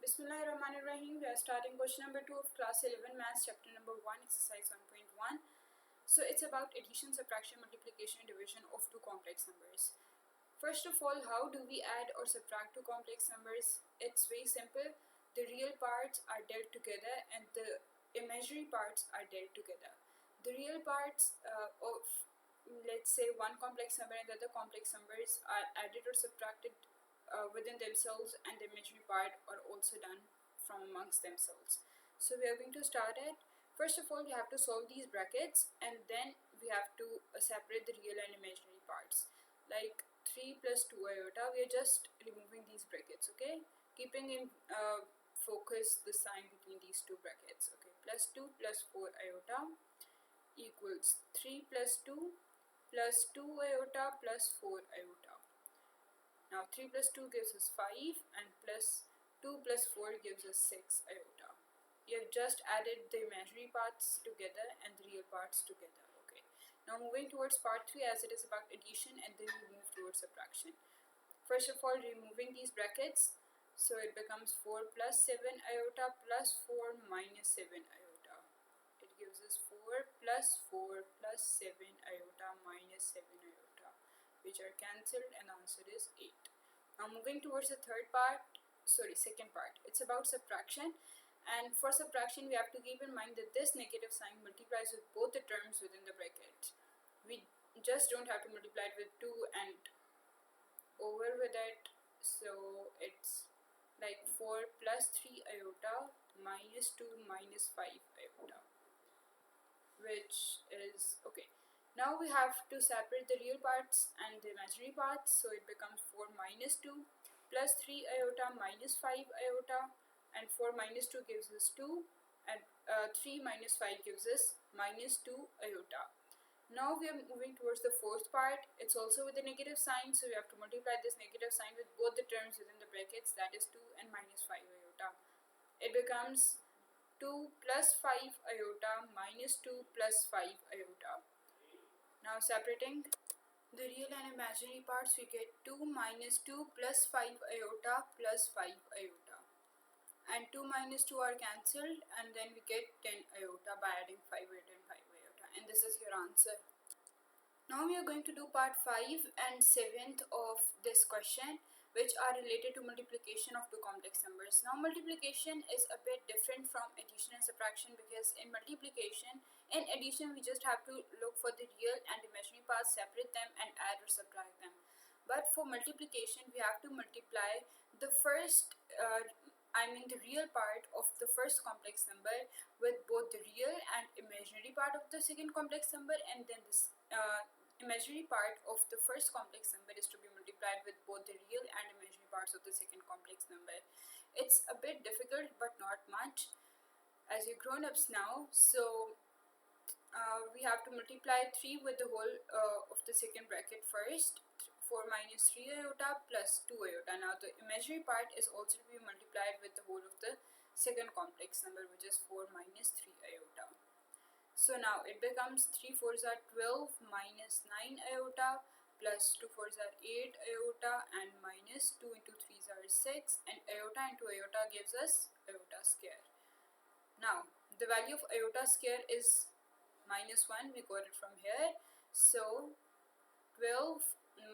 Bismillahirrahmanirrahim. We are starting question number 2 of class 11 maths, chapter number 1, exercise 1.1. So it's about addition, subtraction, multiplication, division of two complex numbers. First of all, how do we add or subtract two complex numbers? It's very simple. The real parts are dealt together and the imaginary parts are dealt together. The real parts of, let's say, one complex number and the other complex numbers are added or subtracted within themselves, and the imaginary part are also done from amongst themselves. So we are going to start it. First of all, we have to solve these brackets, and then we have to separate the real and imaginary parts. Like 3 plus 2 iota, we are just removing these brackets, okay? Keeping in focus the sign between these two brackets, okay? Plus 2 plus 4 iota equals 3 plus 2 plus 2 iota plus 4 iota. Now 3 plus 2 gives us 5 and plus 2 plus 4 gives us 6 iota. We have just added the imaginary parts together and the real parts together. Okay. Now moving towards part 3, as it is about addition, and then we move towards subtraction. First of all, removing these brackets, so it becomes 4 plus 7 iota plus 4 minus 7 iota. It gives us 4 plus 4 plus 7 iota minus 7 iota, which are cancelled, and the answer is 8. Now moving towards the second part, it's about subtraction. And for subtraction, we have to keep in mind that this negative sign multiplies with both the terms within the bracket. We just don't have to multiply it with 2 and over with it. So it's like 4 plus 3 iota minus 2 minus 5 iota, which is okay. Now we have to separate the real parts and the imaginary parts, so it becomes 4 minus 2 plus 3 iota minus 5 iota, and 4 minus 2 gives us 2, and 3 minus 5 gives us minus 2 iota. Now we are moving towards the fourth part. It's also with a negative sign, so we have to multiply this negative sign with both the terms within the brackets, that is 2 and minus 5 iota. It becomes 2 plus 5 iota minus 2 plus 5 iota. Now separating the real and imaginary parts, we get 2 minus 2 plus 5 iota plus 5 iota. And 2 minus 2 are cancelled, and then we get 10 iota by adding 5 iota and 5 iota. And this is your answer. Now we are going to do part 5 and 7th of this question, which are related to multiplication of two complex numbers. Now multiplication is a bit different from addition and subtraction, because in addition we just have to look for the real and imaginary parts, separate them and add or subtract them. But for multiplication, we have to multiply the real part of the first complex number with both the real and imaginary part of the second complex number, and then this imaginary part of the first complex number is to be multiplied with both the real and imaginary parts of the second complex number. It's a bit difficult, but not much, as you're grown-ups now. So we have to multiply 3 with the whole of the second bracket first. 4 minus 3 iota plus 2 iota. Now the imaginary part is also to be multiplied with the whole of the second complex number, which is 4 minus 3 iota. So now it becomes 3 4s are 12 minus 9 iota plus 2 4s are 8 iota, and minus 2 into 3s are 6, and iota into iota gives us iota square. Now the value of iota square is minus 1. We got it from here. So 12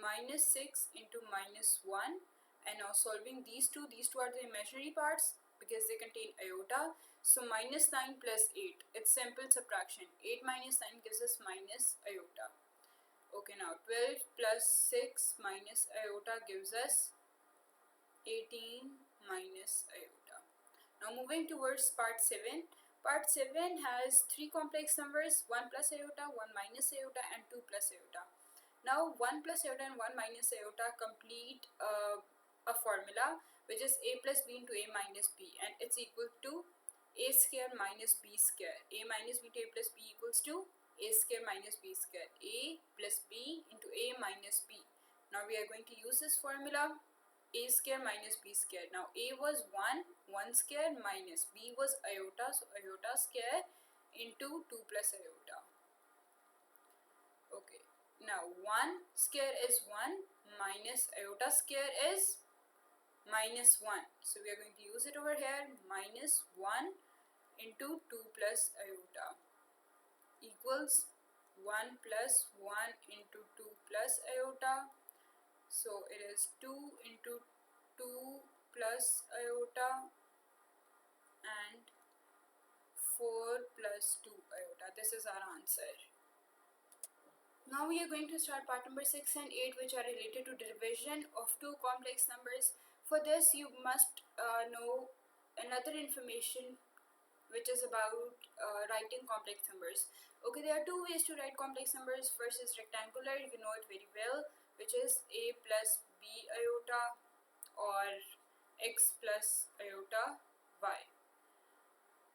minus 6 into minus 1, and now solving these two are the imaginary parts because they contain iota. So minus 9 plus 8, it's simple subtraction. 8 minus 9 gives us minus iota. Okay, now 12 plus 6 minus iota gives us 18 minus iota. Now moving towards part 7. Part 7 has 3 complex numbers, 1 plus iota, 1 minus iota, and 2 plus iota. Now 1 plus iota and 1 minus iota complete a formula, which is a plus b into a minus b, and it's equal to a square minus b square. A minus b into a plus b equals to a square minus b square. A plus b into a minus b. Now we are going to use this formula, a square minus b square. Now a was 1 square, minus b was iota, so iota square into 2 plus iota. Okay, now 1 square is 1 minus iota square is minus 1. So we are going to use it over here. Minus 1 into 2 plus iota equals 1 plus 1 into 2 plus iota. So it is 2 into 2 plus iota and 4 plus 2 iota. This is our answer. Now we are going to start part number 6 and 8, which are related to division of two complex numbers. For this you must know another information which is about writing complex numbers. Okay, there are two ways to write complex numbers. First is rectangular, you know it very well, which is a plus b iota or x plus iota y.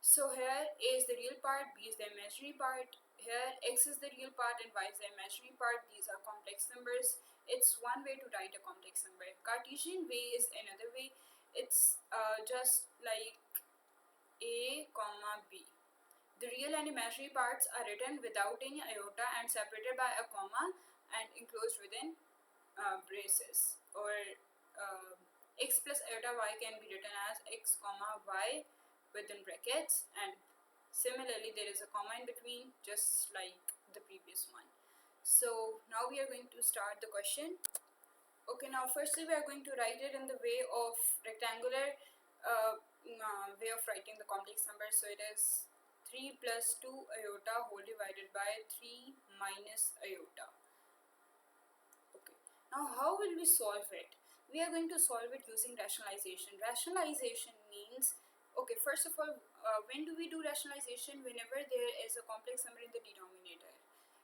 So here a is the real part, b is the imaginary part. Here x is the real part and y is the imaginary part. These are complex numbers. It's one way to write a complex number. Cartesian way is another way. It's just like a comma b. The real and imaginary parts are written without any iota and separated by a comma and enclosed within braces. Or x plus iota y can be written as x comma y within brackets, and similarly there is a comma in between, just like the previous one. So now we are going to start the question. Okay, now firstly we are going to write it in the way of rectangular way of writing the complex number. So it is 3 plus 2 iota whole divided by 3 minus iota. Okay, now how will we solve it? We are going to solve it using rationalization. Rationalization means, okay, first of all, when do we do rationalization? Whenever there is a complex number in the denominator.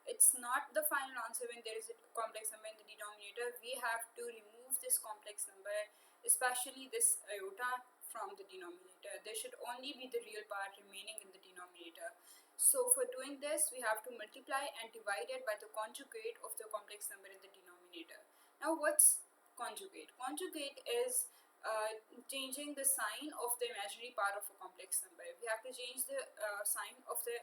It's not the final answer when there is a complex number in the denominator. We have to remove this complex number, especially this iota, from the denominator. There should only be the real part remaining in the denominator. So for doing this, we have to multiply and divide it by the conjugate of the complex number in the denominator. Now what's conjugate? Conjugate is changing the sign of the imaginary part of a complex number. We have to change the sign of the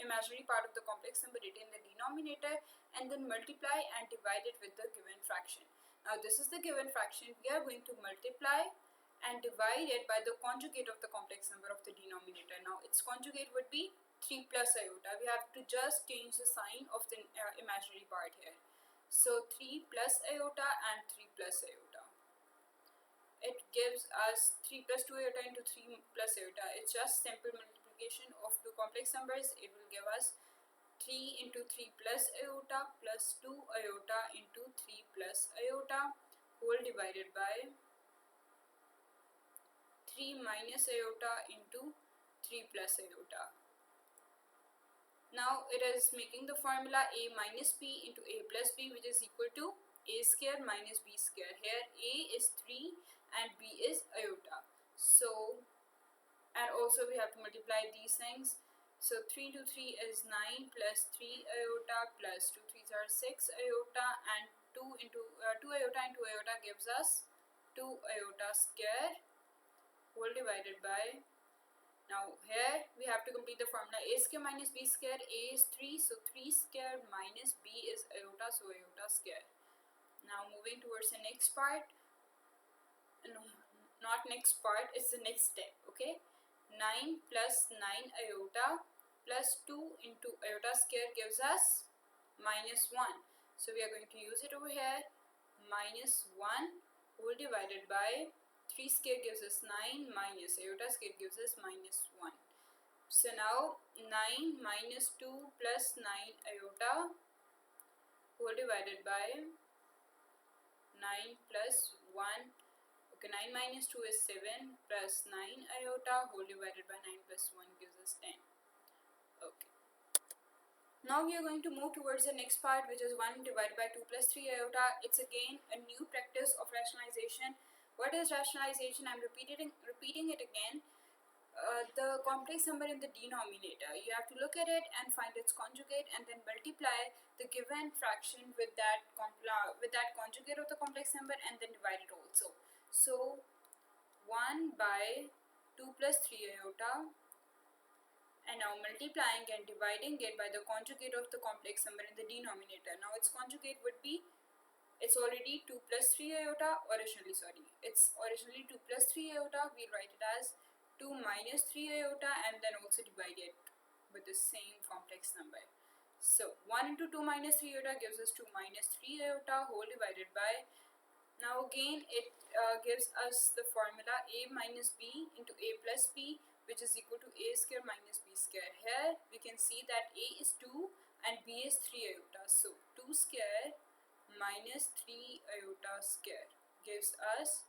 imaginary part of the complex number written in the denominator and then multiply and divide it with the given fraction. Now this is the given fraction. We are going to multiply and divide it by the conjugate of the complex number of the denominator. Now its conjugate would be 3 plus iota. We have to just change the sign of the imaginary part here. So 3 plus iota and 3 plus iota. It gives us 3 plus 2 iota into 3 plus iota. It's just simple multiplication of two complex numbers. It will give us 3 into 3 plus iota plus 2 iota into 3 plus iota whole divided by 3 minus iota into 3 plus iota. Now it is making the formula a minus b into a plus b, which is equal to a square minus b square. Here a is 3 and b is iota. So, and also we have to multiply these things. So 3 into 3 is 9 plus 3 iota plus 2 3s are 6 iota, and 2 iota and 2 iota gives us 2 iota square whole divided by, now here we have to complete the formula a square minus b square. A is 3, so 3 square minus b is iota, so iota square. Now moving towards the next part. No, not next part, it's the next step. Okay, 9 plus 9 iota plus 2 into iota square gives us minus 1. So we are going to use it over here. Minus 1 whole divided by 3 square gives us 9 minus iota square gives us minus 1. So now 9 minus 2 plus 9 iota whole divided by 9 plus 1. Okay, 9 minus 2 is 7 plus 9 iota whole divided by 9 plus 1 gives us 10. Okay. Now we are going to move towards the next part, which is 1 divided by 2 plus 3 iota. It's again a new practice of rationalization. What is rationalization? I'm repeating it again. The complex number in the denominator, you have to look at it and find its conjugate and then multiply the given fraction with that conjugate of the complex number and then divide it also. So 1 by 2 plus 3 iota, and now multiplying and dividing it by the conjugate of the complex number in the denominator. Now its conjugate would be It's already 2 plus 3 iota, it's originally 2 plus 3 iota. We'll write it as 2 minus 3 iota and then also divide it with the same complex number. So 1 into 2 minus 3 iota gives us 2 minus 3 iota whole divided by, now again it gives us the formula a minus b into a plus b, which is equal to a square minus b square. Here we can see that a is 2 and b is 3 iota. So 2 square minus 3 iota square gives us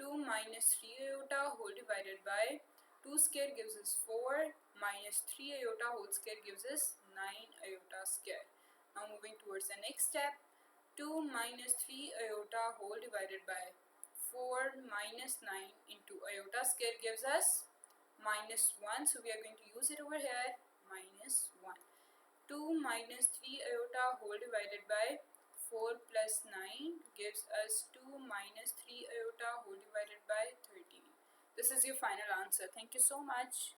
2 minus 3 iota whole divided by 2 square gives us 4 minus 3 iota whole square gives us 9 iota square. Now moving towards the next step, 2 minus 3 iota whole divided by 4 minus 9 into iota square gives us minus 1. So we are going to use it over here, minus 1. 2 minus 3 iota whole divided by 4 plus 9 gives us 2 minus 3 iota whole divided by 13. This is your final answer. Thank you so much.